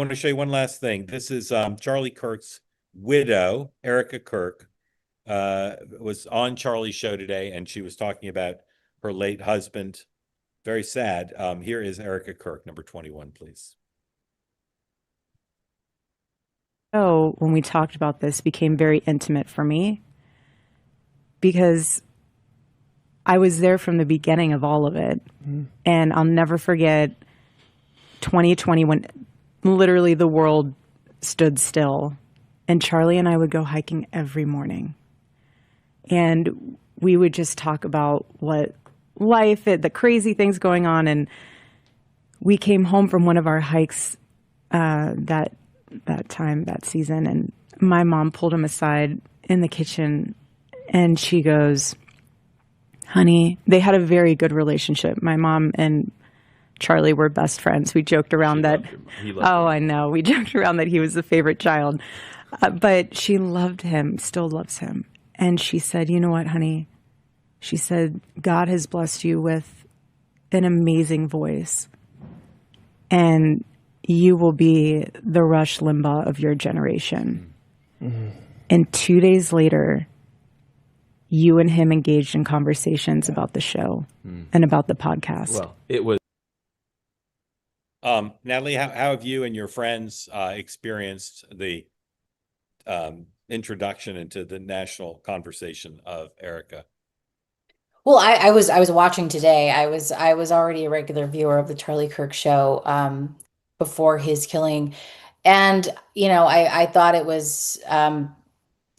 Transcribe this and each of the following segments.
want to show you one last thing. This is Charlie Kirk's widow, Erika Kirk, was on Charlie's show today, and she was talking about her late husband. Very sad. Here is Erika Kirk, number 21, please. So when we talked about this became very intimate for me because I was there from the beginning of all of it. And I'll never forget 2020 when literally the world stood still and Charlie and I would go hiking every morning. And we would just talk about what life, the crazy things going on. And we came home from one of our hikes that season, and my mom pulled him aside in the kitchen and she goes, honey, they had a very good relationship. My mom and Charlie were best friends. We joked around that, oh, I know. We joked around that he was the favorite child. But she loved him, still loves him. And she said, you know what, honey? She said, God has blessed you with an amazing voice. And you will be the Rush Limbaugh of your generation. And 2 days later, you and him engaged in conversations about the show and about the podcast. Well, it was. Natalie, how have you and your friends experienced the introduction into the national conversation of Erika? Well, I was watching today. I was already a regular viewer of the Charlie Kirk show before his killing, and I thought it was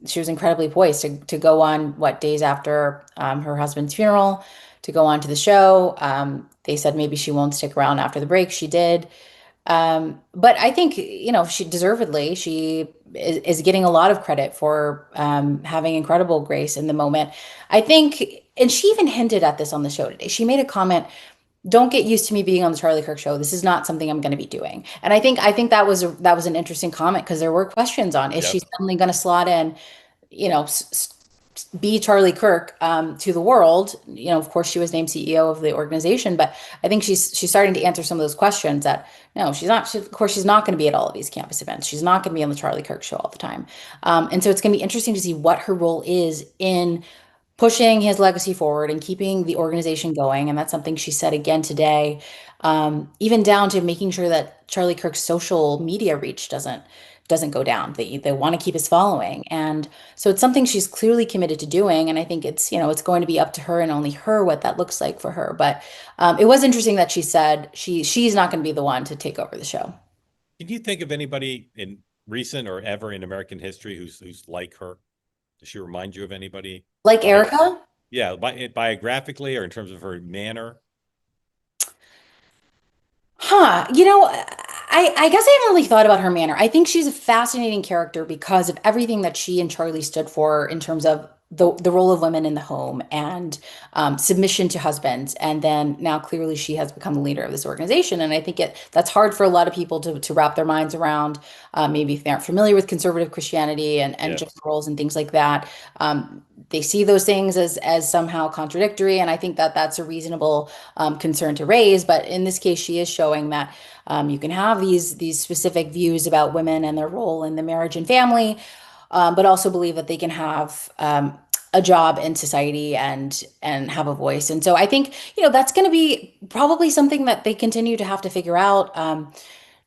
she was incredibly poised to go on days after her husband's funeral to go on to the show. They said maybe she won't stick around after the break. She did. But I think, she deservedly, she is getting a lot of credit for having incredible grace in the moment. I think, and she even hinted at this on the show today. She made a comment, don't get used to me being on the Charlie Kirk show. This is not something I'm going to be doing. And I think that was an interesting comment because there were questions on, is she suddenly going to slot in, you know, be Charlie Kirk to the world. Of course, she was named CEO of the organization, but I think she's starting to answer some of those questions that no, she's not. Of course, she's not going to be at all of these campus events. She's not going to be on the Charlie Kirk show all the time. And so it's going to be interesting to see what her role is in pushing his legacy forward and keeping the organization going. And that's something she said again today, even down to making sure that Charlie Kirk's social media reach doesn't go down. They want to keep his following. And so it's something she's clearly committed to doing. And I think it's going to be up to her and only her what that looks like for her. But it was interesting that she said she's not going to be the one to take over the show. Can you think of anybody in recent or ever in American history who's like her? Does she remind you of anybody? Like Erika? Yeah, biographically or in terms of her manner? Huh. I guess I haven't really thought about her manner. I think she's a fascinating character because of everything that she and Charlie stood for in terms of the role of women in the home and submission to husbands. And then now clearly she has become the leader of this organization. And I think that's hard for a lot of people to wrap their minds around, maybe if they aren't familiar with conservative Christianity and gender roles and things like that. They see those things as somehow contradictory. And I think that that's a reasonable concern to raise. But in this case, she is showing that you can have these specific views about women and their role in the marriage and family, but also believe that they can have a job in society and have a voice. And so I think that's going to be probably something that they continue to have to figure out.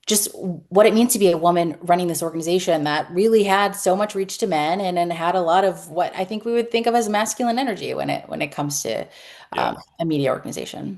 Just what it means to be a woman running this organization that really had so much reach to men and had a lot of what I think we would think of as masculine energy when it comes to Yeah. a media organization.